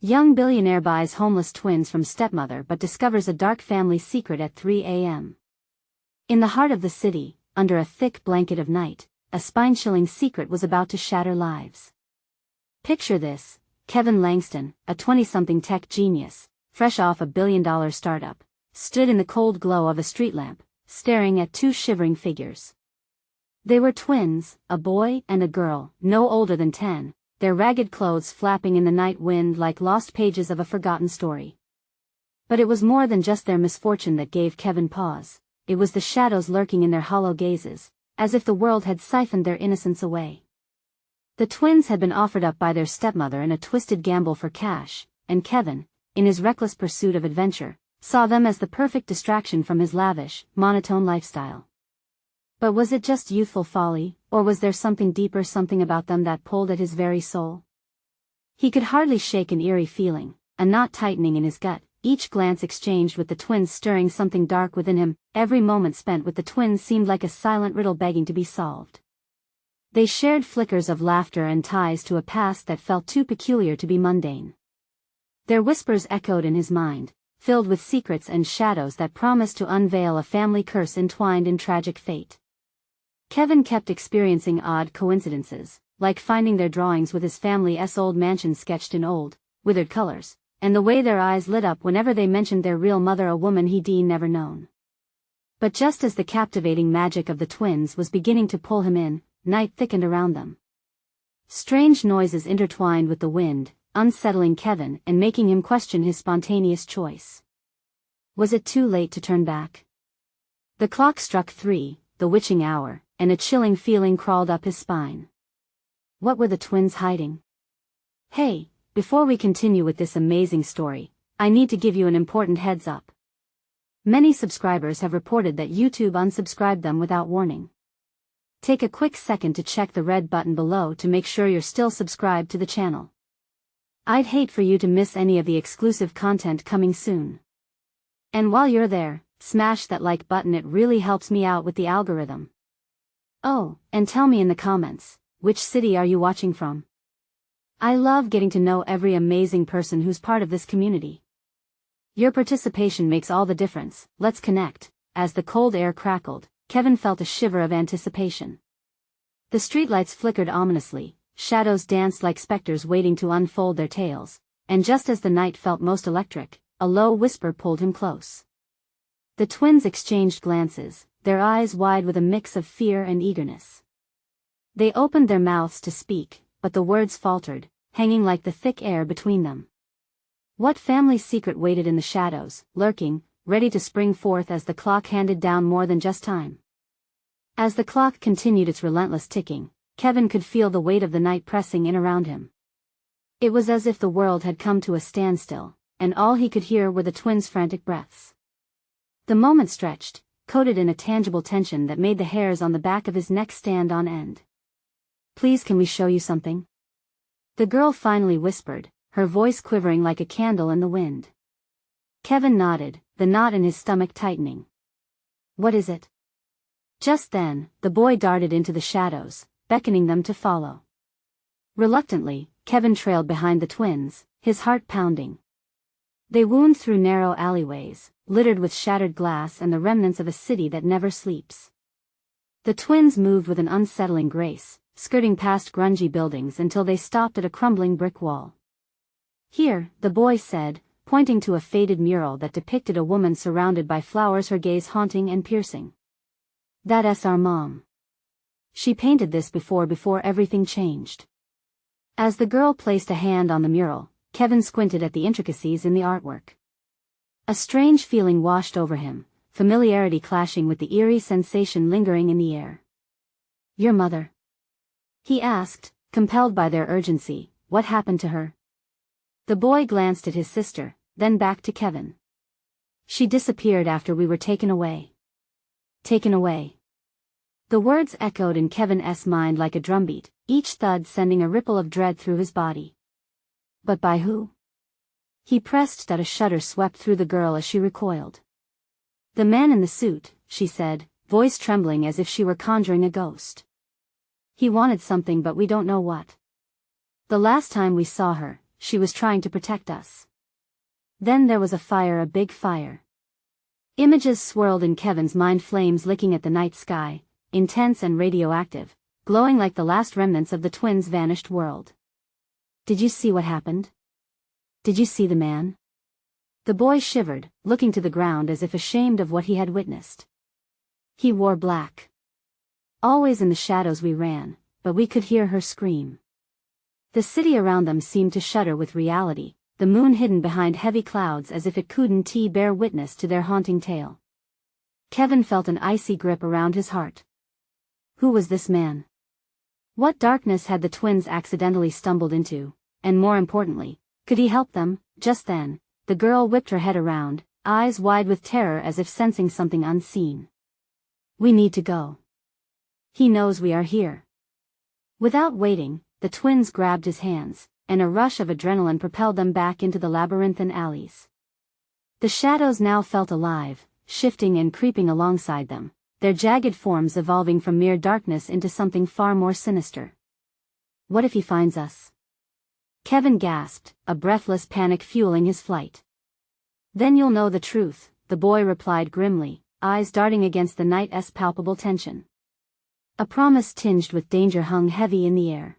Young billionaire buys homeless twins from stepmother but discovers a dark family secret at 3 a.m. In the heart of the city, under a thick blanket of night, a spine-chilling secret was about to shatter lives. Picture this: Kevin Langston, a 20-something tech genius, fresh off a billion-dollar startup, stood in the cold glow of a street lamp, staring at two shivering figures. They were twins, a boy and a girl, no older than 10. Their ragged clothes flapping in the night wind like lost pages of a forgotten story. But it was more than just their misfortune that gave Kevin pause. It was the shadows lurking in their hollow gazes, as if the world had siphoned their innocence away. The twins had been offered up by their stepmother in a twisted gamble for cash, and Kevin, in his reckless pursuit of adventure, saw them as the perfect distraction from his lavish, monotone lifestyle. But was it just youthful folly, or was there something deeper, something about them that pulled at his very soul? He could hardly shake an eerie feeling, a knot tightening in his gut, each glance exchanged with the twins stirring something dark within him. Every moment spent with the twins seemed like a silent riddle begging to be solved. They shared flickers of laughter and ties to a past that felt too peculiar to be mundane. Their whispers echoed in his mind, filled with secrets and shadows that promised to unveil a family curse entwined in tragic fate. Kevin kept experiencing odd coincidences, like finding their drawings with his family's old mansion sketched in old, withered colors, and the way their eyes lit up whenever they mentioned their real mother, a woman he'd never known. But just as the captivating magic of the twins was beginning to pull him in, night thickened around them. Strange noises intertwined with the wind, unsettling Kevin and making him question his spontaneous choice. Was it too late to turn back? The clock struck 3, the witching hour, and a chilling feeling crawled up his spine. What were the twins hiding? Hey, before we continue with this amazing story, I need to give you an important heads up. Many subscribers have reported that YouTube unsubscribed them without warning. Take a quick second to check the red button below to make sure you're still subscribed to the channel. I'd hate for you to miss any of the exclusive content coming soon. And while you're there, smash that like button, it really helps me out with the algorithm. Oh, and tell me in the comments, which city are you watching from? I love getting to know every amazing person who's part of this community. Your participation makes all the difference. Let's connect. As the cold air crackled, Kevin felt a shiver of anticipation. The streetlights flickered ominously, shadows danced like specters waiting to unfold their tales, and just as the night felt most electric, a low whisper pulled him close. The twins exchanged glances, their eyes wide with a mix of fear and eagerness. They opened their mouths to speak, but the words faltered, hanging like the thick air between them. What family secret waited in the shadows, lurking, ready to spring forth as the clock handed down more than just time? As the clock continued its relentless ticking, Kevin could feel the weight of the night pressing in around him. It was as if the world had come to a standstill, and all he could hear were the twins' frantic breaths. The moment stretched, coated in a tangible tension that made the hairs on the back of his neck stand on end. Please, can we show you something? The girl finally whispered, her voice quivering like a candle in the wind. Kevin nodded, the knot in his stomach tightening. What is it? Just then, the boy darted into the shadows, beckoning them to follow. Reluctantly, Kevin trailed behind the twins, his heart pounding. They wound through narrow alleyways, littered with shattered glass and the remnants of a city that never sleeps. The twins moved with an unsettling grace, skirting past grungy buildings until they stopped at a crumbling brick wall. Here, the boy said, pointing to a faded mural that depicted a woman surrounded by flowers, her gaze haunting and piercing. That's our mom. She painted this before everything changed. As the girl placed a hand on the mural, Kevin squinted at the intricacies in the artwork. A strange feeling washed over him, familiarity clashing with the eerie sensation lingering in the air. Your mother? He asked, compelled by their urgency. What happened to her? The boy glanced at his sister, then back to Kevin. She disappeared after we were taken away. Taken away. The words echoed in Kevin's mind like a drumbeat, each thud sending a ripple of dread through his body. But by who? He pressed that a shudder swept through the girl as she recoiled. The man in the suit, she said, voice trembling as if she were conjuring a ghost. He wanted something, but we don't know what. The last time we saw her, she was trying to protect us. Then there was a big fire. Images swirled in Kevin's mind, flames licking at the night sky, intense and radioactive, glowing like the last remnants of the twins' vanished world. Did you see what happened? Did you see the man? The boy shivered, looking to the ground as if ashamed of what he had witnessed. He wore black. Always in the shadows we ran, but we could hear her scream. The city around them seemed to shudder with reality, the moon hidden behind heavy clouds as if it couldn't bear witness to their haunting tale. Kevin felt an icy grip around his heart. Who was this man? What darkness had the twins accidentally stumbled into, and more importantly, could he help them? Just then, the girl whipped her head around, eyes wide with terror as if sensing something unseen. We need to go. He knows we are here. Without waiting, the twins grabbed his hands, and a rush of adrenaline propelled them back into the labyrinthine alleys. The shadows now felt alive, shifting and creeping alongside them, their jagged forms evolving from mere darkness into something far more sinister. What if he finds us? Kevin gasped, a breathless panic fueling his flight. Then you'll know the truth, the boy replied grimly, eyes darting against the night's palpable tension. A promise tinged with danger hung heavy in the air.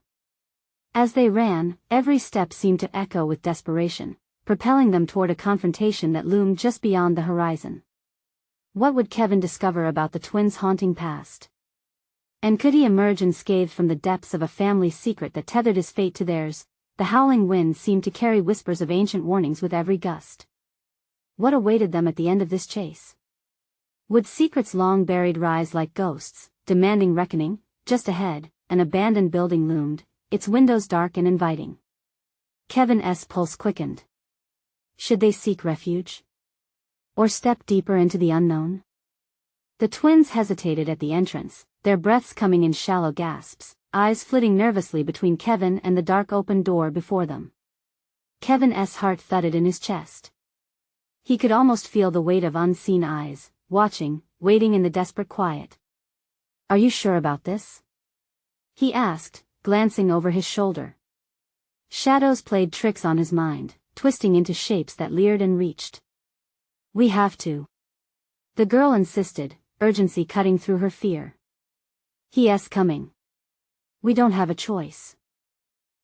As they ran, every step seemed to echo with desperation, propelling them toward a confrontation that loomed just beyond the horizon. What would Kevin discover about the twins' haunting past? And could he emerge unscathed from the depths of a family secret that tethered his fate to theirs? The howling wind seemed to carry whispers of ancient warnings with every gust. What awaited them at the end of this chase? Would secrets long buried rise like ghosts, demanding reckoning? Just ahead, an abandoned building loomed, its windows dark and inviting. Kevin's pulse quickened. Should they seek refuge? Or step deeper into the unknown? The twins hesitated at the entrance, their breaths coming in shallow gasps, eyes flitting nervously between Kevin and the dark open door before them. Kevin's heart thudded in his chest. He could almost feel the weight of unseen eyes, watching, waiting in the desperate quiet. Are you sure about this? He asked, glancing over his shoulder. Shadows played tricks on his mind, twisting into shapes that leered and reached. We have to. The girl insisted, urgency cutting through her fear. He's coming. We don't have a choice.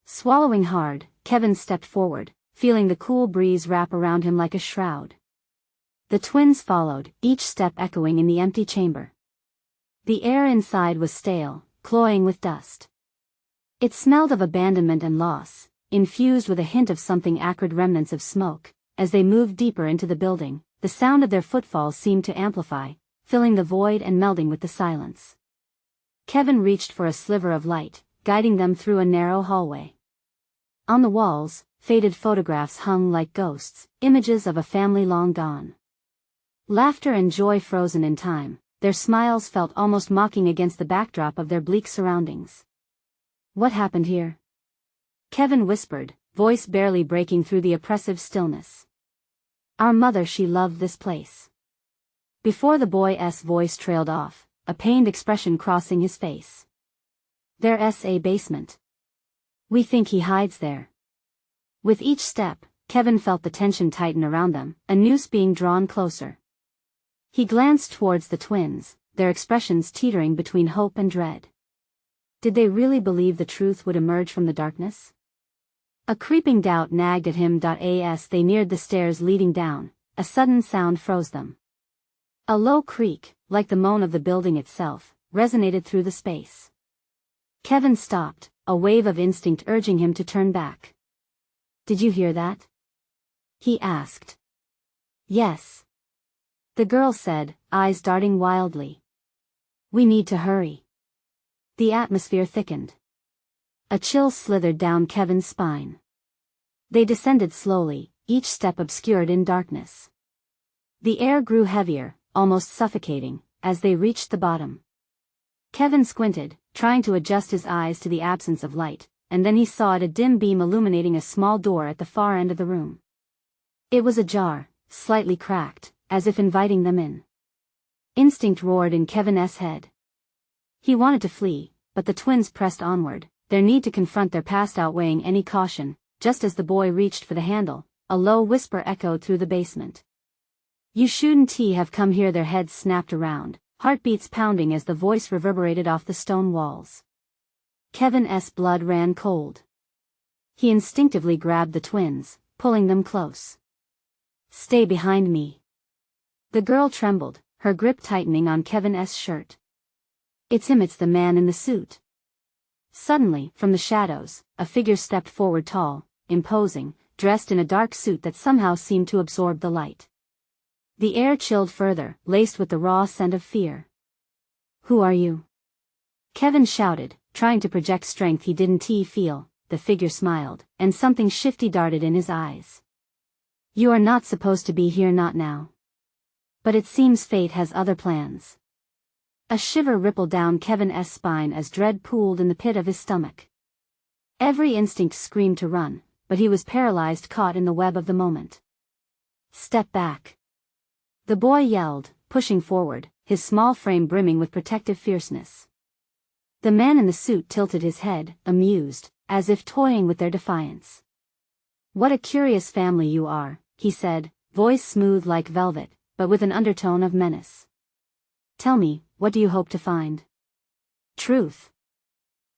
Swallowing hard, Kevin stepped forward, feeling the cool breeze wrap around him like a shroud. The twins followed, each step echoing in the empty chamber. The air inside was stale, cloying with dust. It smelled of abandonment and loss, infused with a hint of something acrid, remnants of smoke. As they moved deeper into the building, the sound of their footfalls seemed to amplify, filling the void and melding with the silence. Kevin reached for a sliver of light, guiding them through a narrow hallway. On the walls, faded photographs hung like ghosts, images of a family long gone. Laughter and joy frozen in time, their smiles felt almost mocking against the backdrop of their bleak surroundings. What happened here? Kevin whispered, voice barely breaking through the oppressive stillness. Our mother, she loved this place. Before the boy's voice trailed off, a pained expression crossing his face. There's a basement. We think he hides there. With each step, Kevin felt the tension tighten around them, a noose being drawn closer. He glanced towards the twins, their expressions teetering between hope and dread. Did they really believe the truth would emerge from the darkness? A creeping doubt nagged at him. As they neared the stairs leading down, a sudden sound froze them. A low creak, like the moan of the building itself, resonated through the space. Kevin stopped, a wave of instinct urging him to turn back. Did you hear that? He asked. Yes. The girl said, eyes darting wildly. We need to hurry. The atmosphere thickened. A chill slithered down Kevin's spine. They descended slowly, each step obscured in darkness. The air grew heavier, almost suffocating, as they reached the bottom. Kevin squinted, trying to adjust his eyes to the absence of light, and then he saw a dim beam illuminating a small door at the far end of the room. It was ajar, slightly cracked, as if inviting them in. Instinct roared in Kevin's head. He wanted to flee, but the twins pressed onward, their need to confront their past outweighing any caution. just as the boy reached for the handle, a low whisper echoed through the basement. "You shouldn't have come here." Their heads snapped around, heartbeats pounding as the voice reverberated off the stone walls. Kevin's blood ran cold. He instinctively grabbed the twins, pulling them close. "Stay behind me." The girl trembled, her grip tightening on Kevin's shirt. "It's him, it's the man in the suit." Suddenly, from the shadows, a figure stepped forward, tall, imposing, dressed in a dark suit that somehow seemed to absorb the light. The air chilled further, laced with the raw scent of fear. "Who are you?" Kevin shouted, trying to project strength he didn't feel. The figure smiled, and something shifty darted in his eyes. "You are not supposed to be here, not now. But it seems fate has other plans." A shiver rippled down Kevin's spine as dread pooled in the pit of his stomach. Every instinct screamed to run, but he was paralyzed, caught in the web of the moment. "Step back!" the boy yelled, pushing forward, his small frame brimming with protective fierceness. The man in the suit tilted his head, amused, as if toying with their defiance. "What a curious family you are," he said, voice smooth like velvet, but with an undertone of menace. "Tell me, what do you hope to find?" "Truth."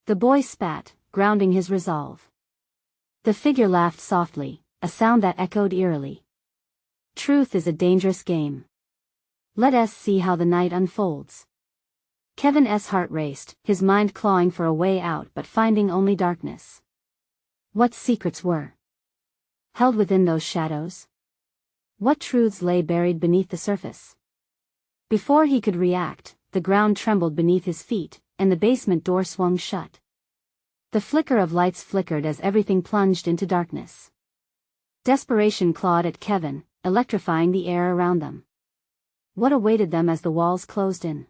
The boy spat, grounding his resolve. The figure laughed softly, a sound that echoed eerily. "Truth is a dangerous game. Let us see how the night unfolds." Kevin's heart raced, his mind clawing for a way out but finding only darkness. What secrets were held within those shadows? What truths lay buried beneath the surface? Before he could react, the ground trembled beneath his feet, and the basement door swung shut. The flicker of lights flickered as everything plunged into darkness. Desperation clawed at Kevin, electrifying the air around them. What awaited them as the walls closed in?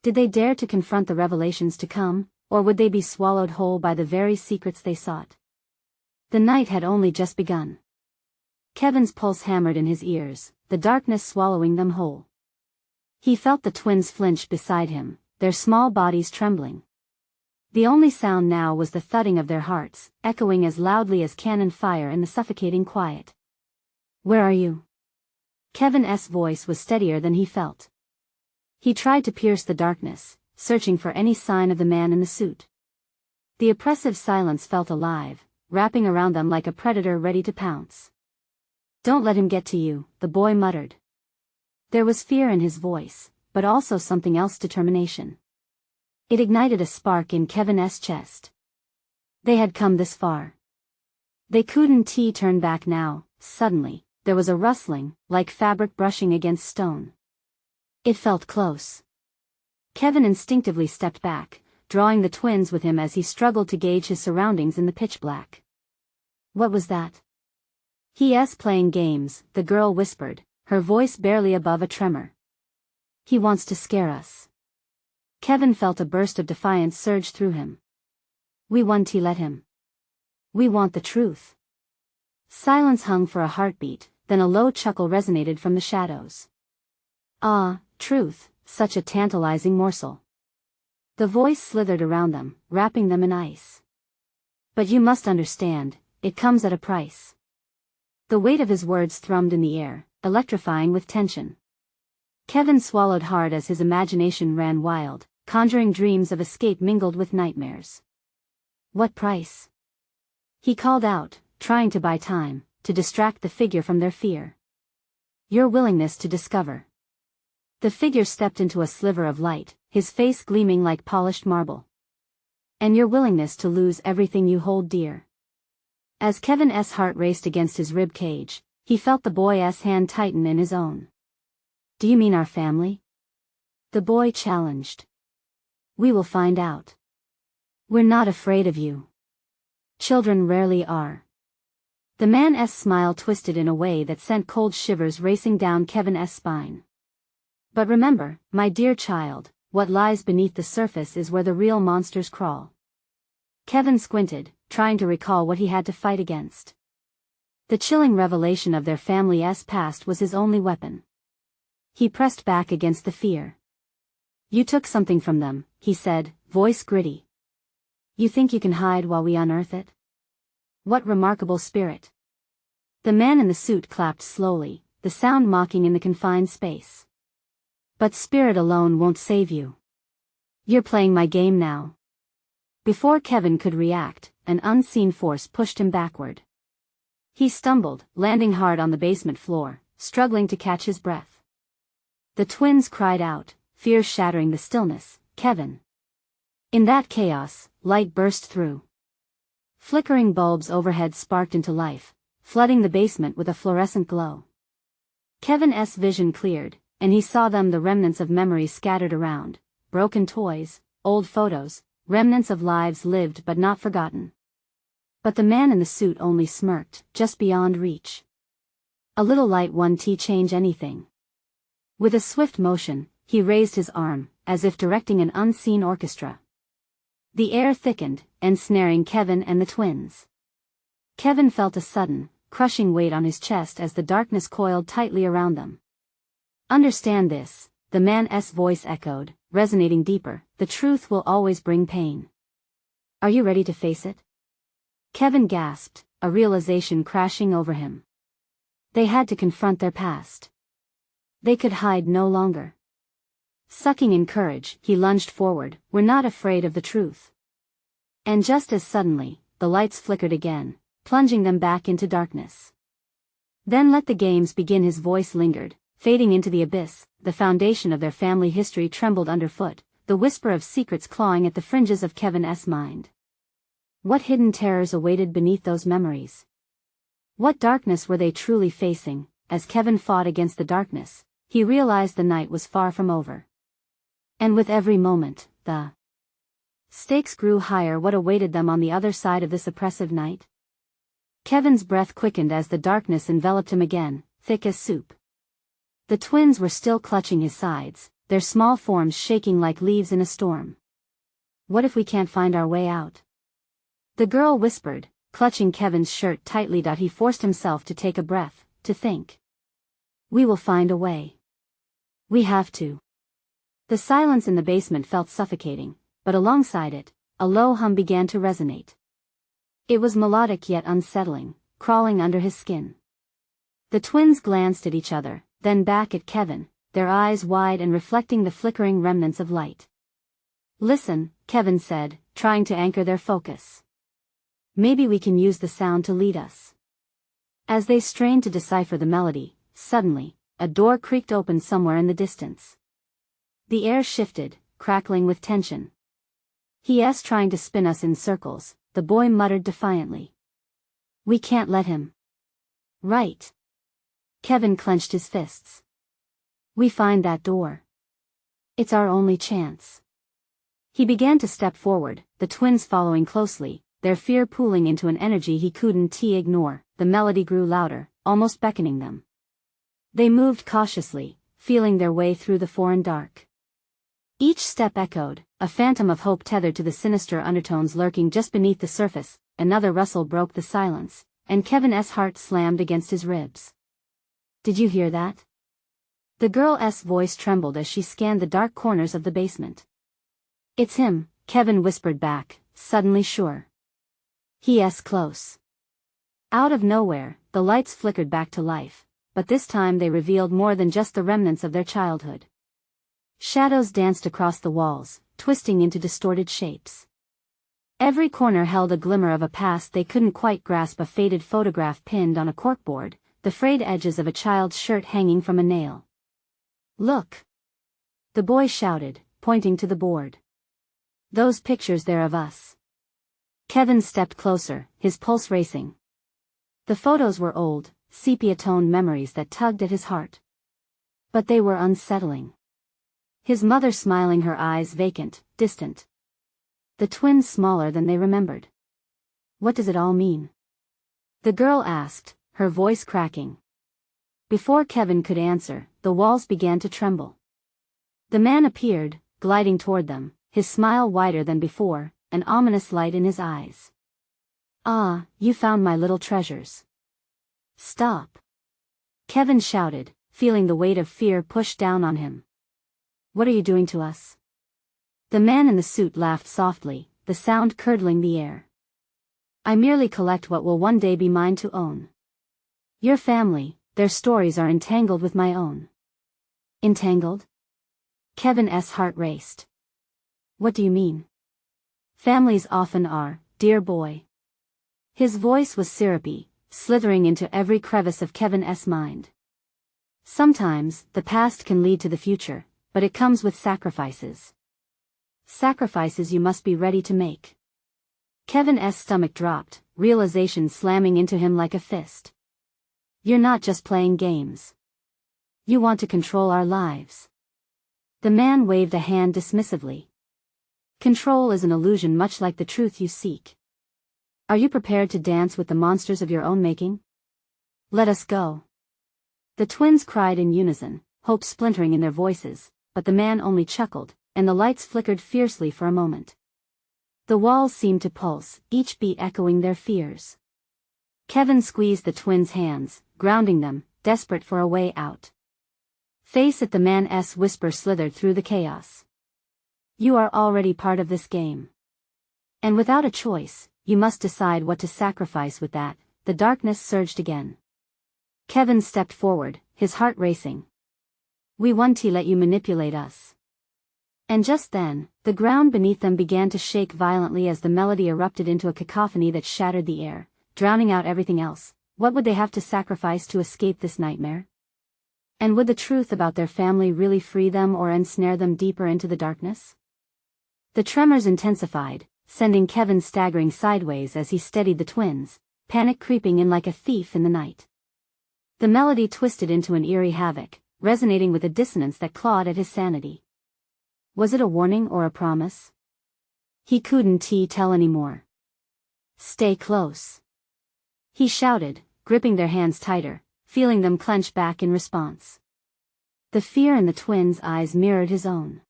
Did they dare to confront the revelations to come, or would they be swallowed whole by the very secrets they sought? The night had only just begun. Kevin's pulse hammered in his ears, the darkness swallowing them whole. He felt the twins flinch beside him, their small bodies trembling. The only sound now was the thudding of their hearts, echoing as loudly as cannon fire in the suffocating quiet. "Where are you?" Kevin's voice was steadier than he felt. He tried to pierce the darkness, searching for any sign of the man in the suit. The oppressive silence felt alive, wrapping around them like a predator ready to pounce. "Don't let him get to you," the boy muttered. There was fear in his voice, but also something else, determination. It ignited a spark in Kevin's chest. They had come this far. They couldn't turn back now. Suddenly, there was a rustling, like fabric brushing against stone. It felt close. Kevin instinctively stepped back, drawing the twins with him as he struggled to gauge his surroundings in the pitch black. "What was that?" "He's playing games," the girl whispered, her voice barely above a tremor. "He wants to scare us." Kevin felt a burst of defiance surge through him. "We won't let him. We want the truth." Silence hung for a heartbeat, then a low chuckle resonated from the shadows. "Ah, truth, such a tantalizing morsel." The voice slithered around them, wrapping them in ice. "But you must understand, it comes at a price." The weight of his words thrummed in the air, electrifying with tension. Kevin swallowed hard as his imagination ran wild, conjuring dreams of escape mingled with nightmares. "What price?" he called out, trying to buy time, to distract the figure from their fear. "Your willingness to discover." The figure stepped into a sliver of light, his face gleaming like polished marble. "And your willingness to lose everything you hold dear." As Kevin's heart raced against his rib cage, he felt the boy's hand tighten in his own. "Do you mean our family?" the boy challenged. "We will find out. We're not afraid of you. Children rarely are." The man's smile twisted in a way that sent cold shivers racing down Kevin's spine. "But remember, my dear child, what lies beneath the surface is where the real monsters crawl." Kevin squinted, trying to recall what he had to fight against. The chilling revelation of their family's past was his only weapon. He pressed back against the fear. "You took something from them," he said, voice gritty. "You think you can hide while we unearth it?" What remarkable spirit. The man in the suit clapped slowly, the sound mocking in the confined space. But spirit alone won't save you. You're playing my game now. Before Kevin could react, an unseen force pushed him backward. He stumbled, landing hard on the basement floor, struggling to catch his breath. The twins cried out, fear shattering the stillness. Kevin. In that chaos, light burst through. Flickering bulbs overhead sparked into life, flooding the basement with a fluorescent glow. Kevin's vision cleared, and he saw them, the remnants of memories scattered around, broken toys, old photos, remnants of lives lived but not forgotten. But the man in the suit only smirked, just beyond reach. A little light won't change anything. With a swift motion, he raised his arm, as if directing an unseen orchestra. The air thickened, ensnaring Kevin and the twins. Kevin felt a sudden, crushing weight on his chest as the darkness coiled tightly around them. Understand this, the man's voice echoed, resonating deeper, the truth will always bring pain. Are you ready to face it? Kevin gasped, a realization crashing over him. They had to confront their past. They could hide no longer. Sucking in courage, he lunged forward, we're not afraid of the truth. And just as suddenly, the lights flickered again, plunging them back into darkness. Then let the games begin, his voice lingered, fading into the abyss, the foundation of their family history trembled underfoot, the whisper of secrets clawing at the fringes of Kevin's mind. What hidden terrors awaited beneath those memories? What darkness were they truly facing? As Kevin fought against the darkness, he realized the night was far from over. And with every moment, the stakes grew higher. What awaited them on the other side of this oppressive night? Kevin's breath quickened as the darkness enveloped him again, thick as soup. The twins were still clutching his sides, their small forms shaking like leaves in a storm. What if we can't find our way out? The girl whispered, clutching Kevin's shirt tightly. He forced himself to take a breath, to think. We will find a way. We have to. The silence in the basement felt suffocating, but alongside it, a low hum began to resonate. It was melodic yet unsettling, crawling under his skin. The twins glanced at each other, then back at Kevin, their eyes wide and reflecting the flickering remnants of light. Listen, Kevin said, trying to anchor their focus. Maybe we can use the sound to lead us. As they strained to decipher the melody, suddenly, a door creaked open somewhere in the distance. The air shifted, crackling with tension. He's trying to spin us in circles, the boy muttered defiantly. We can't let him. Right. Kevin clenched his fists. We find that door. It's our only chance. He began to step forward, the twins following closely, their fear pooling into an energy he couldn't ignore. The melody grew louder, almost beckoning them. They moved cautiously, feeling their way through the foreign dark. Each step echoed, a phantom of hope tethered to the sinister undertones lurking just beneath the surface. Another rustle broke the silence, and Kevin's heart slammed against his ribs. Did you hear that? The girl's voice trembled as she scanned the dark corners of the basement. It's him, Kevin whispered back, suddenly sure. He's close. Out of nowhere, the lights flickered back to life, but this time they revealed more than just the remnants of their childhood. Shadows danced across the walls, twisting into distorted shapes. Every corner held a glimmer of a past they couldn't quite grasp, a faded photograph pinned on a corkboard, the frayed edges of a child's shirt hanging from a nail. Look! The boy shouted, pointing to the board. Those pictures there of us. Kevin stepped closer, his pulse racing. The photos were old, sepia-toned memories that tugged at his heart. But they were unsettling. His mother smiling, her eyes vacant, distant. The twins smaller than they remembered. What does it all mean? The girl asked, her voice cracking. Before Kevin could answer, the walls began to tremble. The man appeared, gliding toward them, his smile wider than before, an ominous light in his eyes. Ah, you found my little treasures. Stop! Kevin shouted, feeling the weight of fear push down on him. What are you doing to us? The man in the suit laughed softly, the sound curdling the air. I merely collect what will one day be mine to own. Your family, their stories are entangled with my own. Entangled? Kevin's heart raced. What do you mean? Families often are, dear boy. His voice was syrupy, slithering into every crevice of Kevin's mind. Sometimes, the past can lead to the future, but it comes with sacrifices. Sacrifices you must be ready to make. Kevin's stomach dropped, realization slamming into him like a fist. You're not just playing games. You want to control our lives. The man waved a hand dismissively. Control is an illusion much like the truth you seek. Are you prepared to dance with the monsters of your own making? Let us go. The twins cried in unison, hope splintering in their voices, but the man only chuckled, and the lights flickered fiercely for a moment. The walls seemed to pulse, each beat echoing their fears. Kevin squeezed the twins' hands, grounding them, desperate for a way out. Face at the man's whisper slithered through the chaos. You are already part of this game. And without a choice, you must decide what to sacrifice with that. The darkness surged again. Kevin stepped forward, his heart racing. We want to let you manipulate us. And just then, the ground beneath them began to shake violently as the melody erupted into a cacophony that shattered the air, drowning out everything else. What would they have to sacrifice to escape this nightmare? And would the truth about their family really free them or ensnare them deeper into the darkness? The tremors intensified, sending Kevin staggering sideways as he steadied the twins, panic creeping in like a thief in the night. The melody twisted into an eerie havoc, resonating with a dissonance that clawed at his sanity. Was it a warning or a promise? He couldn't tell anymore. Stay close. He shouted, gripping their hands tighter, feeling them clench back in response. The fear in the twins' eyes mirrored his own.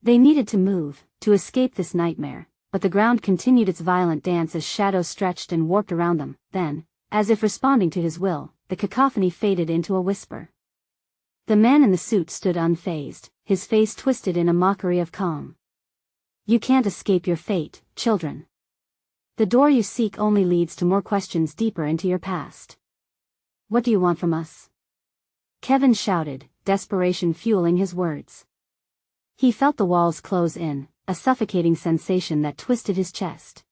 They needed to move, to escape this nightmare, but the ground continued its violent dance as shadows stretched and warped around them. Then, as if responding to his will, the cacophony faded into a whisper. The man in the suit stood unfazed, his face twisted in a mockery of calm. You can't escape your fate, children. The door you seek only leads to more questions deeper into your past. What do you want from us? Kevin shouted, desperation fueling his words. He felt the walls close in, a suffocating sensation that twisted his chest.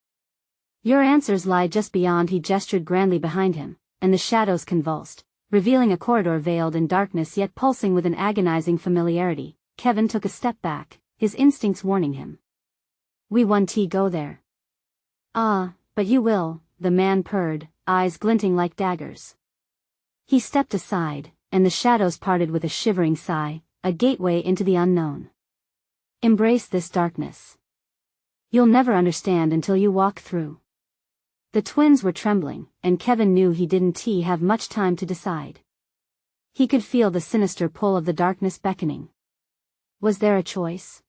Your answers lie just beyond. He gestured grandly behind him, and the shadows convulsed, revealing a corridor veiled in darkness yet pulsing with an agonizing familiarity. Kevin took a step back, his instincts warning him. We want to go there. Ah, but you will, the man purred, eyes glinting like daggers. He stepped aside, and the shadows parted with a shivering sigh, a gateway into the unknown. Embrace this darkness. You'll never understand until you walk through. The twins were trembling, and Kevin knew he didn't have much time to decide. He could feel the sinister pull of the darkness beckoning. Was there a choice?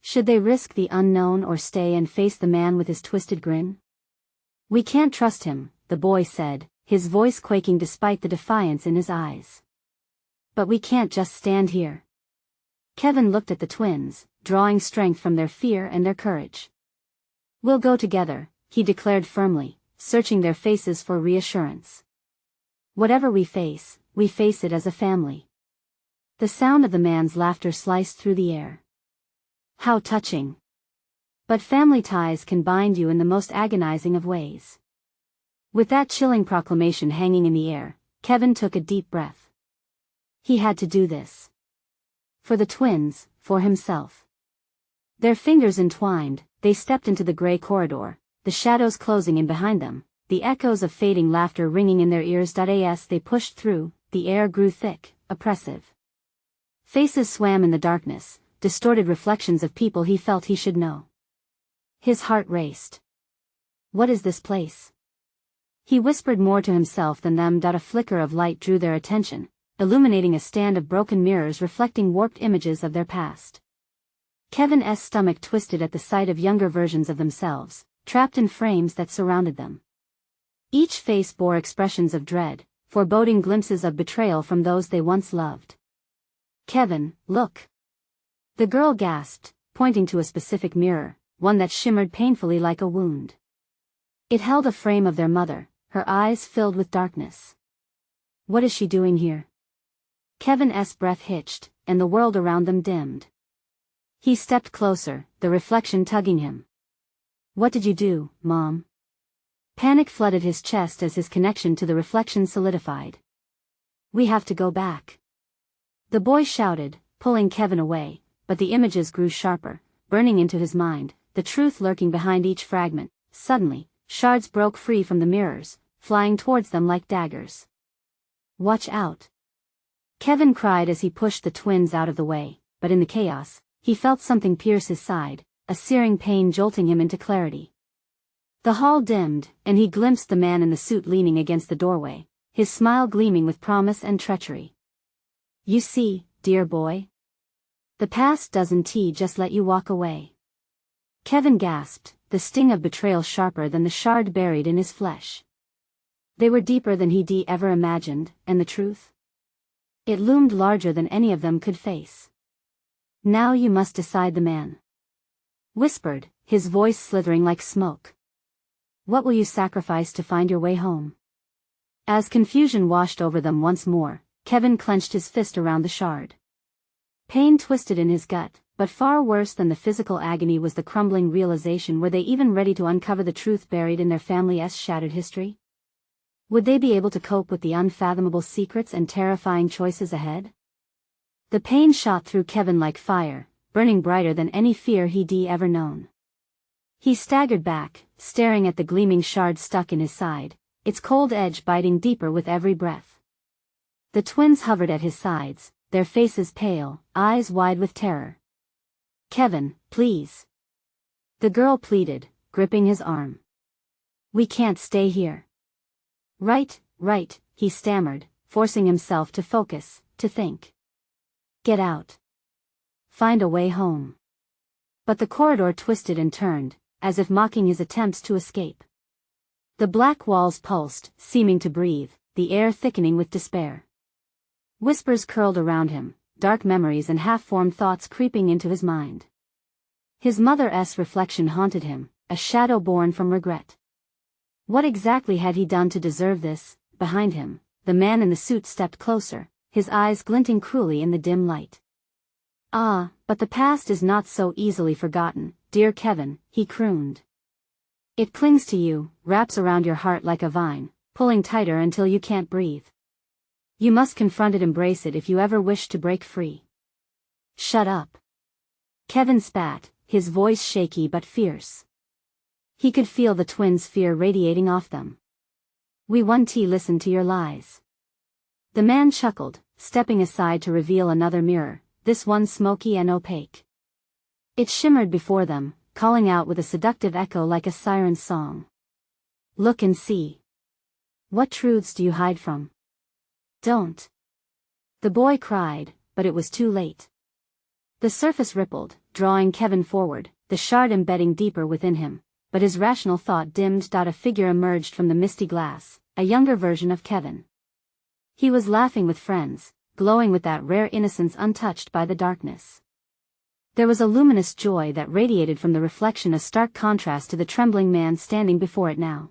Should they risk the unknown or stay and face the man with his twisted grin? We can't trust him, the boy said, his voice quaking despite the defiance in his eyes. But we can't just stand here. Kevin looked at the twins, drawing strength from their fear and their courage. We'll go together, he declared firmly, searching their faces for reassurance. Whatever we face it as a family. The sound of the man's laughter sliced through the air. How touching. But family ties can bind you in the most agonizing of ways. With that chilling proclamation hanging in the air, Kevin took a deep breath. He had to do this. For the twins, for himself. Their fingers entwined, they stepped into the gray corridor, the shadows closing in behind them, the echoes of fading laughter ringing in their ears. As they pushed through, the air grew thick, oppressive. Faces swam in the darkness, distorted reflections of people he felt he should know. His heart raced. What is this place? He whispered more to himself than them. A flicker of light drew their attention, illuminating a stand of broken mirrors reflecting warped images of their past. Kevin's stomach twisted at the sight of younger versions of themselves, trapped in frames that surrounded them. Each face bore expressions of dread, foreboding glimpses of betrayal from those they once loved. Kevin, look. The girl gasped, pointing to a specific mirror, one that shimmered painfully like a wound. It held a frame of their mother, her eyes filled with darkness. What is she doing here? Kevin's breath hitched, and the world around them dimmed. He stepped closer, the reflection tugging him. What did you do, Mom? Panic flooded his chest as his connection to the reflection solidified. We have to go back. The boy shouted, pulling Kevin away, but the images grew sharper, burning into his mind, the truth lurking behind each fragment. Suddenly, shards broke free from the mirrors, flying towards them like daggers. Watch out! Kevin cried as he pushed the twins out of the way, but in the chaos, he felt something pierce his side, a searing pain jolting him into clarity. The hall dimmed, and he glimpsed the man in the suit leaning against the doorway, his smile gleaming with promise and treachery. You see, dear boy? The past doesn't just let you walk away. Kevin gasped, the sting of betrayal sharper than the shard buried in his flesh. They were deeper than he'd ever imagined, and the truth? It loomed larger than any of them could face. Now you must decide, the man whispered, his voice slithering like smoke. What will you sacrifice to find your way home? As confusion washed over them once more, Kevin clenched his fist around the shard. Pain twisted in his gut, but far worse than the physical agony was the crumbling realization: were they even ready to uncover the truth buried in their family's shattered history? Would they be able to cope with the unfathomable secrets and terrifying choices ahead? The pain shot through Kevin like fire, burning brighter than any fear he'd ever known. He staggered back, staring at the gleaming shard stuck in his side, its cold edge biting deeper with every breath. The twins hovered at his sides, their faces pale, eyes wide with terror. Kevin, please. The girl pleaded, gripping his arm. We can't stay here. Right, he stammered, forcing himself to focus, to think. Get out. Find a way home. But the corridor twisted and turned, as if mocking his attempts to escape. The black walls pulsed, seeming to breathe, the air thickening with despair. Whispers curled around him, dark memories and half-formed thoughts creeping into his mind. His mother's reflection haunted him, a shadow born from regret. What exactly had he done to deserve this? Behind him, the man in the suit stepped closer, his eyes glinting cruelly in the dim light. Ah, but the past is not so easily forgotten, dear Kevin, he crooned. It clings to you, wraps around your heart like a vine, pulling tighter until you can't breathe. You must confront it, embrace it if you ever wish to break free. Shut up. Kevin spat, his voice shaky but fierce. He could feel the twins' fear radiating off them. We won't listen to your lies. The man chuckled, stepping aside to reveal another mirror, this one smoky and opaque. It shimmered before them, calling out with a seductive echo like a siren's song. Look and see. What truths do you hide from? Don't. The boy cried, but it was too late. The surface rippled, drawing Kevin forward, the shard embedding deeper within him, but his rational thought dimmed. A figure emerged from the misty glass, a younger version of Kevin. He was laughing with friends, glowing with that rare innocence untouched by the darkness. There was a luminous joy that radiated from the reflection, a stark contrast to the trembling man standing before it now.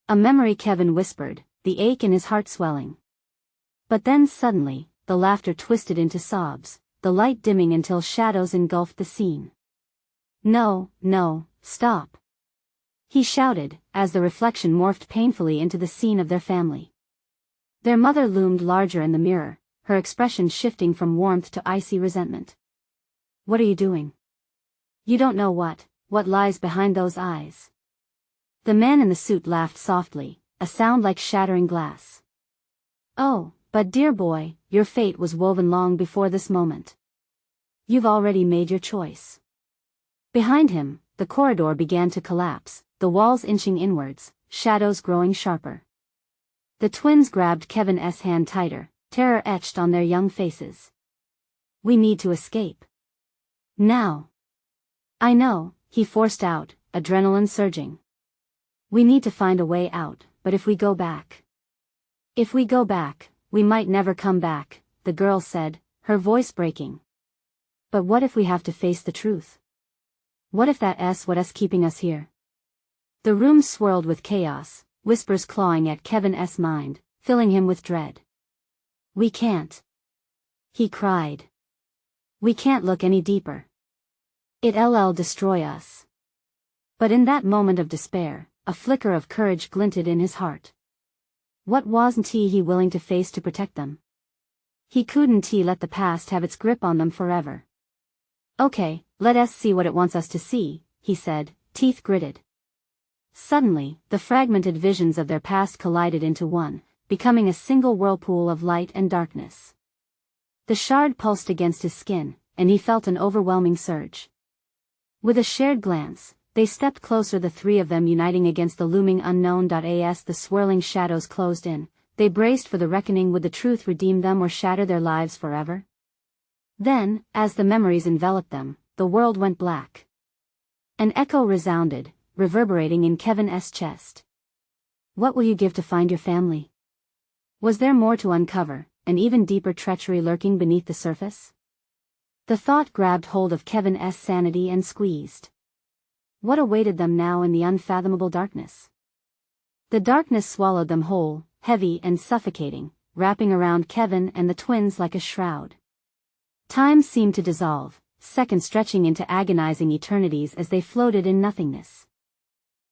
A memory, Kevin whispered, the ache in his heart swelling. But then suddenly, the laughter twisted into sobs, the light dimming until shadows engulfed the scene. No, stop. He shouted, as the reflection morphed painfully into the scene of their family. Their mother loomed larger in the mirror, her expression shifting from warmth to icy resentment. What are you doing? You don't know what lies behind those eyes. The man in the suit laughed softly, a sound like shattering glass. Oh, but dear boy, your fate was woven long before this moment. You've already made your choice. Behind him, the corridor began to collapse, the walls inching inwards, shadows growing sharper. The twins grabbed Kevin's hand tighter, terror etched on their young faces. We need to escape. Now. I know, he forced out, adrenaline surging. We need to find a way out, but if we go back. If we go back, we might never come back, the girl said, her voice breaking. But what if we have to face the truth? What if that's what's keeping us here? The room swirled with chaos, whispers clawing at Kevin's mind, filling him with dread. "We can't," he cried. "We can't look any deeper. It'll destroy us." But in that moment of despair, a flicker of courage glinted in his heart. What wasn't he willing to face to protect them? He couldn't let the past have its grip on them forever. "Okay, let us see what it wants us to see," he said, teeth gritted. Suddenly, the fragmented visions of their past collided into one, becoming a single whirlpool of light and darkness. The shard pulsed against his skin, and he felt an overwhelming surge. With a shared glance, they stepped closer, the three of them uniting against the looming unknown. As the swirling shadows closed in, they braced for the reckoning. Would the truth redeem them or shatter their lives forever? Then, as the memories enveloped them, the world went black. An echo resounded, reverberating in Kevin's chest. "What will you give to find your family?" Was there more to uncover, an even deeper treachery lurking beneath the surface? The thought grabbed hold of Kevin's sanity and squeezed. What awaited them now in the unfathomable darkness? The darkness swallowed them whole, heavy and suffocating, wrapping around Kevin and the twins like a shroud. Time seemed to dissolve, seconds stretching into agonizing eternities as they floated in nothingness.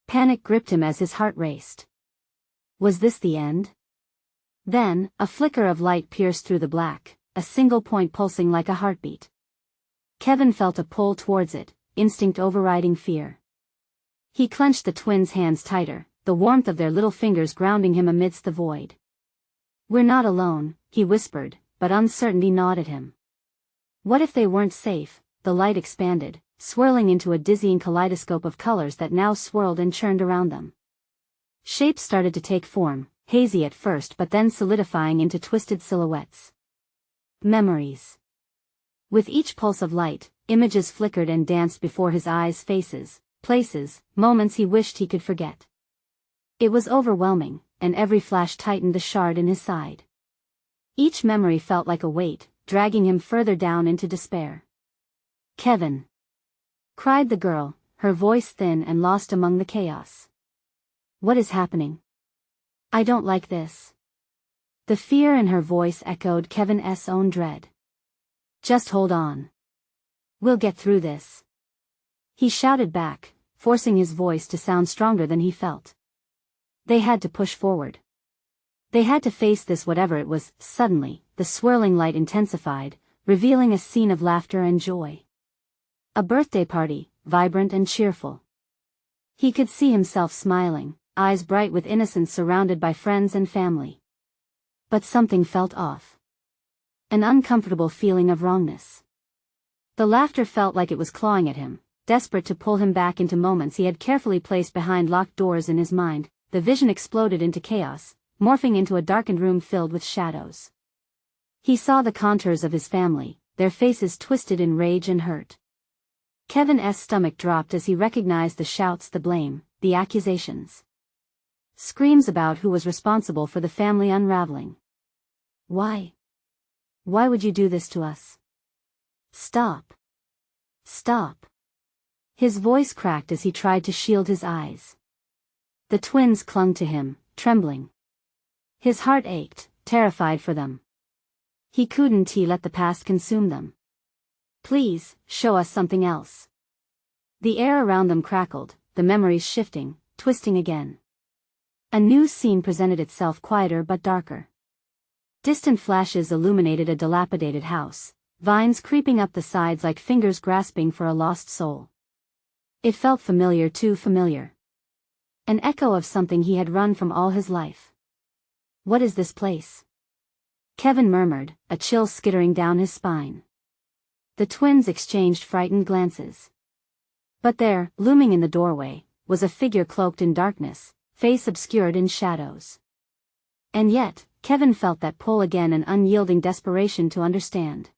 Panic gripped him as his heart raced. Was this the end? Then, a flicker of light pierced through the black, a single point pulsing like a heartbeat. Kevin felt a pull towards it, instinct overriding fear. He clenched the twins' hands tighter, the warmth of their little fingers grounding him amidst the void. "We're not alone," he whispered, but uncertainty gnawed at him. What if they weren't safe? The light expanded, swirling into a dizzying kaleidoscope of colors that now swirled and churned around them. Shapes started to take form, hazy at first but then solidifying into twisted silhouettes. Memories. With each pulse of light, images flickered and danced before his eyes, faces, places, moments he wished he could forget. It was overwhelming, and every flash tightened the shard in his side. Each memory felt like a weight, dragging him further down into despair. "Kevin!" cried the girl, her voice thin and lost among the chaos. "What is happening? I don't like this." The fear in her voice echoed Kevin's own dread. "Just hold on. We'll get through this," he shouted back, forcing his voice to sound stronger than he felt. They had to push forward. They had to face this, whatever it was. Suddenly, the swirling light intensified, revealing a scene of laughter and joy. A birthday party, vibrant and cheerful. He could see himself smiling, eyes bright with innocence, surrounded by friends and family. But something felt off. An uncomfortable feeling of wrongness. The laughter felt like it was clawing at him, desperate to pull him back into moments he had carefully placed behind locked doors in his mind. The vision exploded into chaos, morphing into a darkened room filled with shadows. He saw the contours of his family, their faces twisted in rage and hurt. Kevin's stomach dropped as he recognized the shouts, the blame, the accusations. Screams about who was responsible for the family unraveling. "Why? Why would you do this to us? Stop. Stop." His voice cracked as he tried to shield his eyes. The twins clung to him, trembling. His heart ached, terrified for them. He couldn't let the past consume them. "Please, show us something else." The air around them crackled, the memories shifting, twisting again. A new scene presented itself, quieter but darker. Distant flashes illuminated a dilapidated house, vines creeping up the sides like fingers grasping for a lost soul. It felt familiar, too familiar. An echo of something he had run from all his life. "What is this place?" Kevin murmured, a chill skittering down his spine. The twins exchanged frightened glances. But there, looming in the doorway, was a figure cloaked in darkness, face obscured in shadows. And yet, Kevin felt that pull again, an unyielding desperation to understand.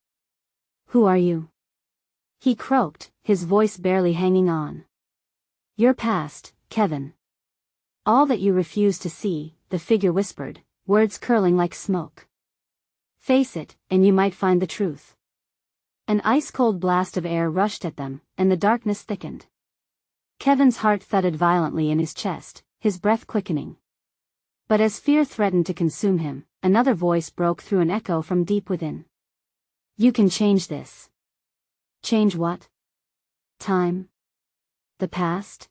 "Who are you?" he croaked, his voice barely hanging on. "Your past, Kevin. All that you refuse to see," the figure whispered, words curling like smoke. "Face it, and you might find the truth." An ice-cold blast of air rushed at them, and the darkness thickened. Kevin's heart thudded violently in his chest, his breath quickening. But as fear threatened to consume him, another voice broke through an echo from deep within. You can change this. Change what? Time? The past?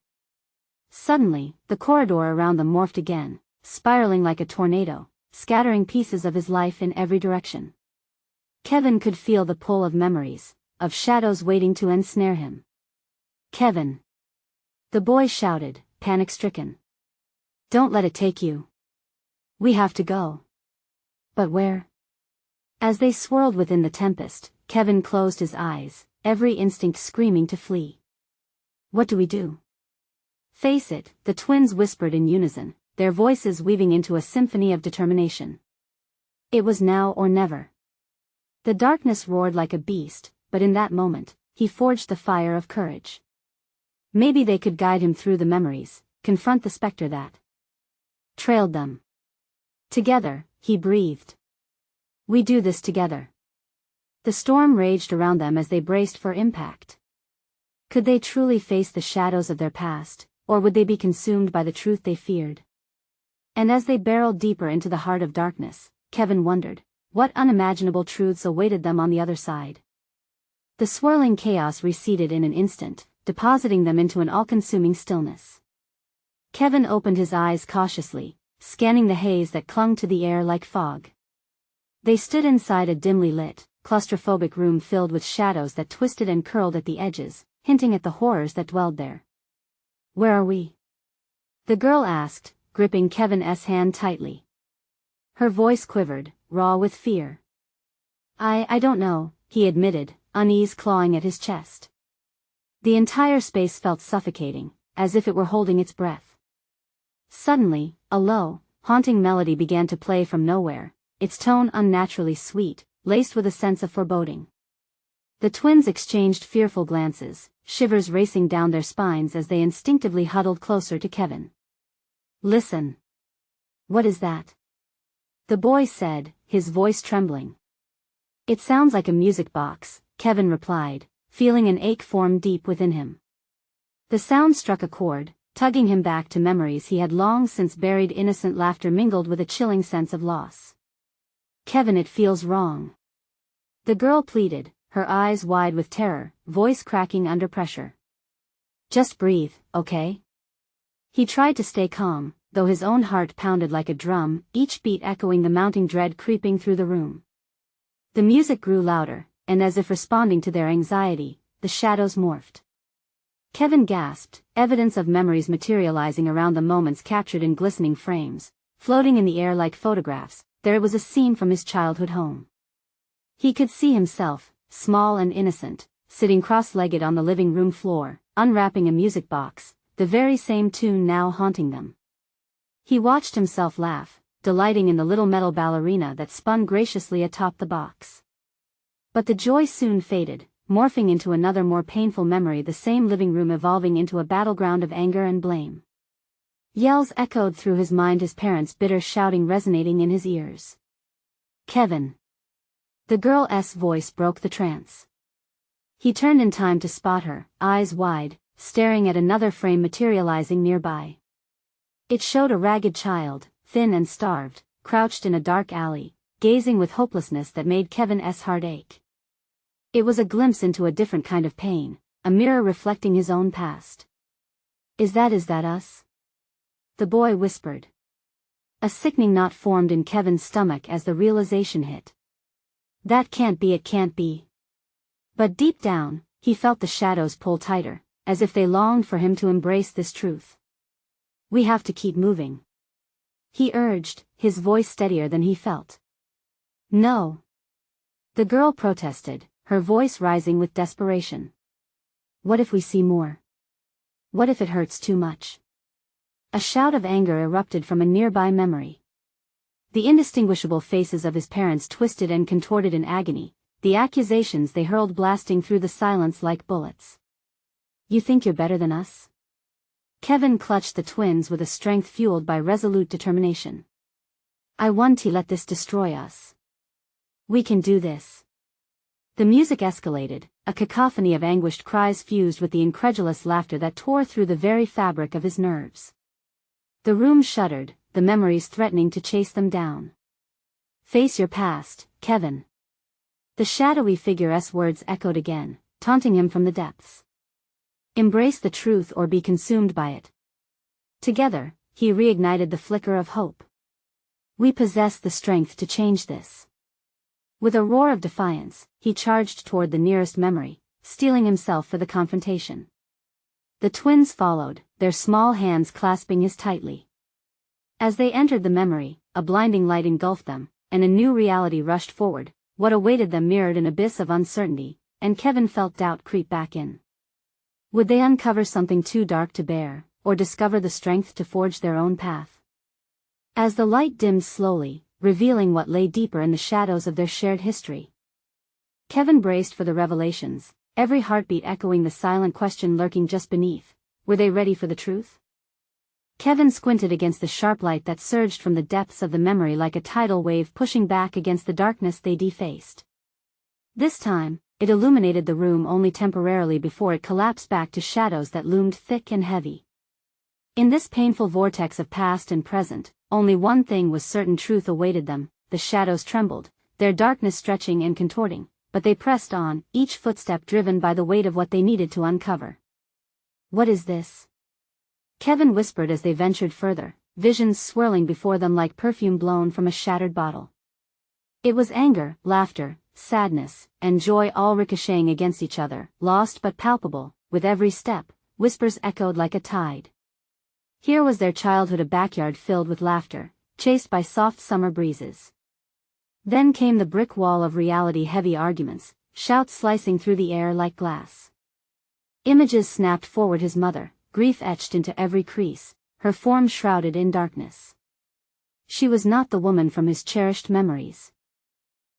Suddenly, the corridor around them morphed again, spiraling like a tornado, scattering pieces of his life in every direction. Kevin could feel the pull of memories, of shadows waiting to ensnare him. Kevin! The boy shouted, panic-stricken. Don't let it take you. We have to go. But where? As they swirled within the tempest, Kevin closed his eyes, every instinct screaming to flee. What do we do? Face it, the twins whispered in unison, their voices weaving into a symphony of determination. It was now or never. The darkness roared like a beast, but in that moment, he forged the fire of courage. Maybe they could guide him through the memories, confront the specter that trailed them. Together, he breathed. We do this together. The storm raged around them as they braced for impact. Could they truly face the shadows of their past, or would they be consumed by the truth they feared? And as they barreled deeper into the heart of darkness, Kevin wondered, what unimaginable truths awaited them on the other side? The swirling chaos receded in an instant, depositing them into an all-consuming stillness. Kevin opened his eyes cautiously, scanning the haze that clung to the air like fog. They stood inside a dimly lit, claustrophobic room filled with shadows that twisted and curled at the edges, hinting at the horrors that dwelled there. Where are we? The girl asked, gripping Kevin's hand tightly. Her voice quivered, raw with fear. I don't know, he admitted, unease clawing at his chest. The entire space felt suffocating, as if it were holding its breath. Suddenly, a low, haunting melody began to play from nowhere, its tone unnaturally sweet, laced with a sense of foreboding. The twins exchanged fearful glances, shivers racing down their spines as they instinctively huddled closer to Kevin. Listen. What is that? The boy said, his voice trembling. It sounds like a music box, Kevin replied, feeling an ache form deep within him. The sound struck a chord, tugging him back to memories he had long since buried. Innocent laughter mingled with a chilling sense of loss. Kevin, it feels wrong. The girl pleaded, her eyes wide with terror, voice cracking under pressure. Just breathe, okay? He tried to stay calm, though his own heart pounded like a drum, each beat echoing the mounting dread creeping through the room. The music grew louder, and as if responding to their anxiety, the shadows morphed. Kevin gasped, evidence of memories materializing around the moments captured in glistening frames, floating in the air like photographs. There was a scene from his childhood home. He could see himself, small and innocent, sitting cross-legged on the living room floor, unwrapping a music box, the very same tune now haunting them. He watched himself laugh, delighting in the little metal ballerina that spun graciously atop the box. But the joy soon faded, morphing into another more painful memory, the same living room evolving into a battleground of anger and blame. Yells echoed through his mind, his parents' bitter shouting resonating in his ears. Kevin. The girl's voice broke the trance. He turned in time to spot her, eyes wide, staring at another frame materializing nearby. It showed a ragged child, thin and starved, crouched in a dark alley, gazing with hopelessness that made Kevin's heart ache. It was a glimpse into a different kind of pain, a mirror reflecting his own past. Is that us? The boy whispered. A sickening knot formed in Kevin's stomach as the realization hit. That can't be, it can't be. But deep down, he felt the shadows pull tighter, as if they longed for him to embrace this truth. We have to keep moving. He urged, his voice steadier than he felt. No. The girl protested, her voice rising with desperation. What if we see more? What if it hurts too much? A shout of anger erupted from a nearby memory. The indistinguishable faces of his parents twisted and contorted in agony, the accusations they hurled blasting through the silence like bullets. You think you're better than us? Kevin clutched the twins with a strength fueled by resolute determination. I want to let this destroy us. We can do this. The music escalated, a cacophony of anguished cries fused with the incredulous laughter that tore through the very fabric of his nerves. The room shuddered, the memories threatening to chase them down. "Face your past, Kevin." The shadowy figure's words echoed again, taunting him from the depths. "Embrace the truth or be consumed by it." Together, he reignited the flicker of hope. "We possess the strength to change this." With a roar of defiance, he charged toward the nearest memory, steeling himself for the confrontation. The twins followed, their small hands clasping his tightly. As they entered the memory, a blinding light engulfed them, and a new reality rushed forward. What awaited them mirrored an abyss of uncertainty, and Kevin felt doubt creep back in. Would they uncover something too dark to bear, or discover the strength to forge their own path? As the light dimmed slowly, revealing what lay deeper in the shadows of their shared history, Kevin braced for the revelations, every heartbeat echoing the silent question lurking just beneath. Were they ready for the truth? Kevin squinted against the sharp light that surged from the depths of the memory like a tidal wave pushing back against the darkness they defaced. This time, it illuminated the room only temporarily before it collapsed back to shadows that loomed thick and heavy. In this painful vortex of past and present, only one thing was certain: truth awaited them. The shadows trembled, their darkness stretching and contorting, but they pressed on, each footstep driven by the weight of what they needed to uncover. "What is this?" Kevin whispered as they ventured further, visions swirling before them like perfume blown from a shattered bottle. It was anger, laughter, sadness, and joy all ricocheting against each other, lost but palpable. With every step, whispers echoed like a tide. Here was their childhood, a backyard filled with laughter, chased by soft summer breezes. Then came the brick wall of reality, heavy arguments, shouts slicing through the air like glass. Images snapped forward: his mother, grief etched into every crease, her form shrouded in darkness. She was not the woman from his cherished memories.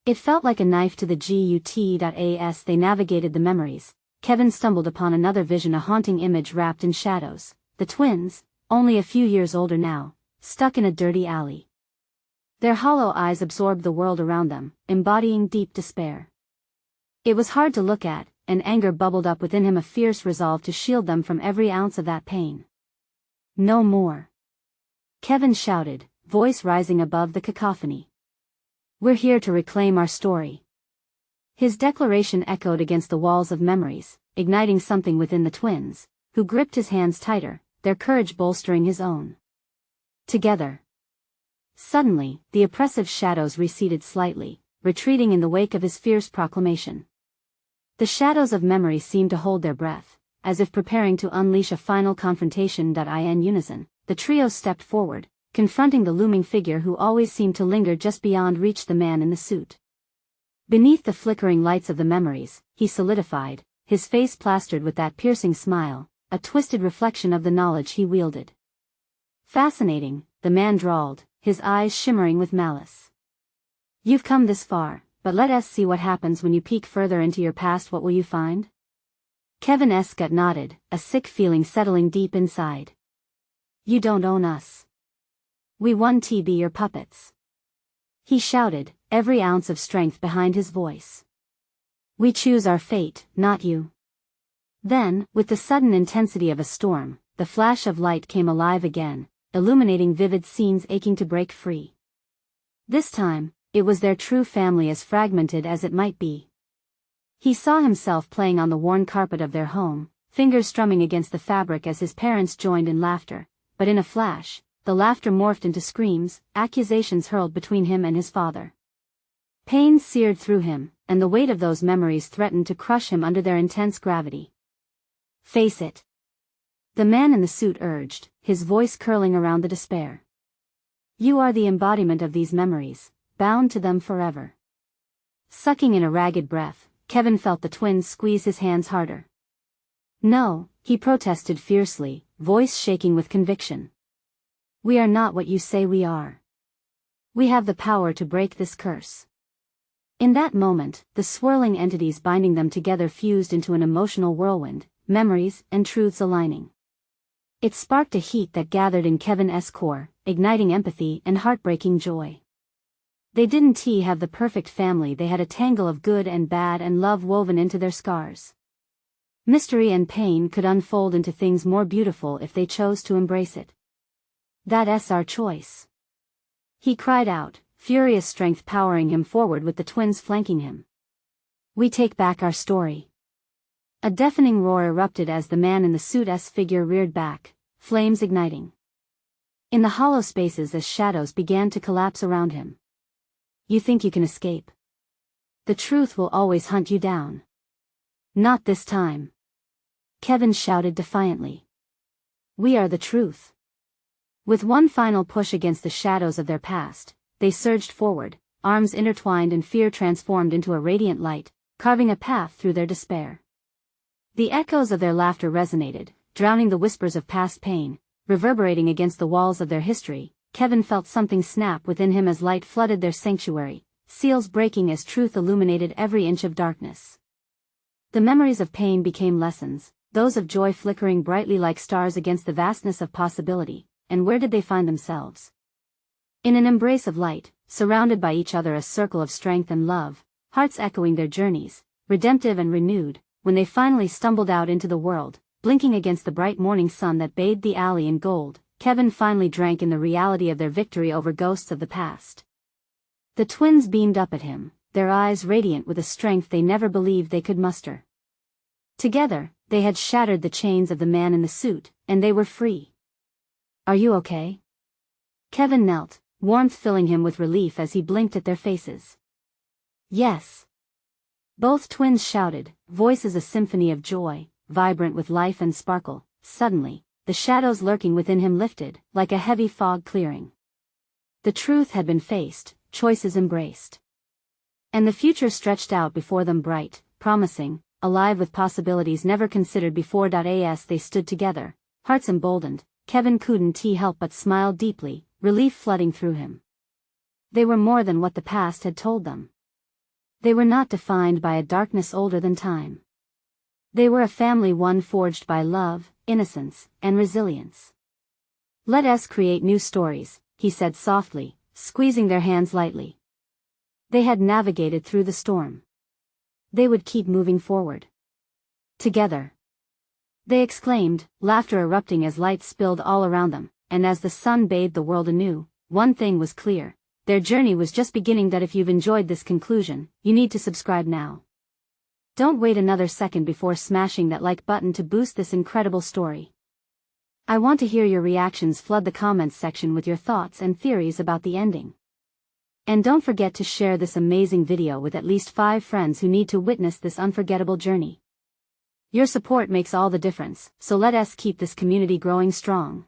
It felt like a knife to the gut. As they navigated the memories, Kevin stumbled upon another vision, a haunting image wrapped in shadows. The twins, only a few years older now, stuck in a dirty alley. Their hollow eyes absorbed the world around them, embodying deep despair. It was hard to look at, and anger bubbled up within him, a fierce resolve to shield them from every ounce of that pain. "No more!" Kevin shouted, voice rising above the cacophony. "We're here to reclaim our story." His declaration echoed against the walls of memories, igniting something within the twins, who gripped his hands tighter, their courage bolstering his own. Together. Suddenly, the oppressive shadows receded slightly, retreating in the wake of his fierce proclamation. The shadows of memory seemed to hold their breath, as if preparing to unleash a final confrontation. In unison, the trio stepped forward, confronting the looming figure who always seemed to linger just beyond reach: the man in the suit. Beneath the flickering lights of the memories, he solidified, his face plastered with that piercing smile, a twisted reflection of the knowledge he wielded. "Fascinating," the man drawled, his eyes shimmering with malice. "You've come this far, but let us see what happens when you peek further into your past. What will you find?" Kevin's gut nodded, a sick feeling settling deep inside. "You don't own us. We want to be your puppets," he shouted, every ounce of strength behind his voice. "We choose our fate, not you." Then, with the sudden intensity of a storm, the flash of light came alive again, illuminating vivid scenes aching to break free. This time, it was their true family, as fragmented as it might be. He saw himself playing on the worn carpet of their home, fingers strumming against the fabric as his parents joined in laughter, but in a flash, the laughter morphed into screams, accusations hurled between him and his father. Pain seared through him, and the weight of those memories threatened to crush him under their intense gravity. "Face it," the man in the suit urged, his voice curling around the despair. "You are the embodiment of these memories, bound to them forever." Sucking in a ragged breath, Kevin felt the twins squeeze his hands harder. "No," he protested fiercely, voice shaking with conviction. "We are not what you say we are. We have the power to break this curse." In that moment, the swirling entities binding them together fused into an emotional whirlwind, memories and truths aligning. It sparked a heat that gathered in Kevin's core, igniting empathy and heartbreaking joy. They didn't have the perfect family, they had a tangle of good and bad and love woven into their scars. Mystery and pain could unfold into things more beautiful if they chose to embrace it. That's our choice. He cried out, furious strength powering him forward with the twins flanking him. We take back our story. A deafening roar erupted as the man in the suit's figure reared back, flames igniting in the hollow spaces as shadows began to collapse around him. You think you can escape? The truth will always hunt you down. Not this time. Kevin shouted defiantly. We are the truth. With one final push against the shadows of their past, they surged forward, arms intertwined and fear transformed into a radiant light, carving a path through their despair. The echoes of their laughter resonated, drowning the whispers of past pain, reverberating against the walls of their history. Kevin felt something snap within him as light flooded their sanctuary, seals breaking as truth illuminated every inch of darkness. The memories of pain became lessons, those of joy flickering brightly like stars against the vastness of possibility. And where did they find themselves? In an embrace of light, surrounded by each other, a circle of strength and love, hearts echoing their journeys, redemptive and renewed. When they finally stumbled out into the world, blinking against the bright morning sun that bathed the alley in gold, Kevin finally drank in the reality of their victory over ghosts of the past. The twins beamed up at him, their eyes radiant with a strength they never believed they could muster. Together, they had shattered the chains of the man in the suit, and they were free. Are you okay? Kevin knelt, warmth filling him with relief as he blinked at their faces. Yes. Both twins shouted, voices a symphony of joy, vibrant with life and sparkle. Suddenly, the shadows lurking within him lifted, like a heavy fog clearing. The truth had been faced, choices embraced. And the future stretched out before them bright, promising, alive with possibilities never considered before. As they stood together, hearts emboldened, Kevin couldn't help but smile deeply, relief flooding through him. They were more than what the past had told them. They were not defined by a darkness older than time. They were a family, one forged by love, innocence, and resilience. Let us create new stories, he said softly, squeezing their hands lightly. They had navigated through the storm. They would keep moving forward. Together. They exclaimed, laughter erupting as light spilled all around them, and as the sun bathed the world anew, one thing was clear. Their journey was just beginning. If you've enjoyed this conclusion, you need to subscribe now. Don't wait another second before smashing that like button to boost this incredible story. I want to hear your reactions. Flood the comments section with your thoughts and theories about the ending. And don't forget to share this amazing video with at least 5 friends who need to witness this unforgettable journey. Your support makes all the difference, so let us keep this community growing strong.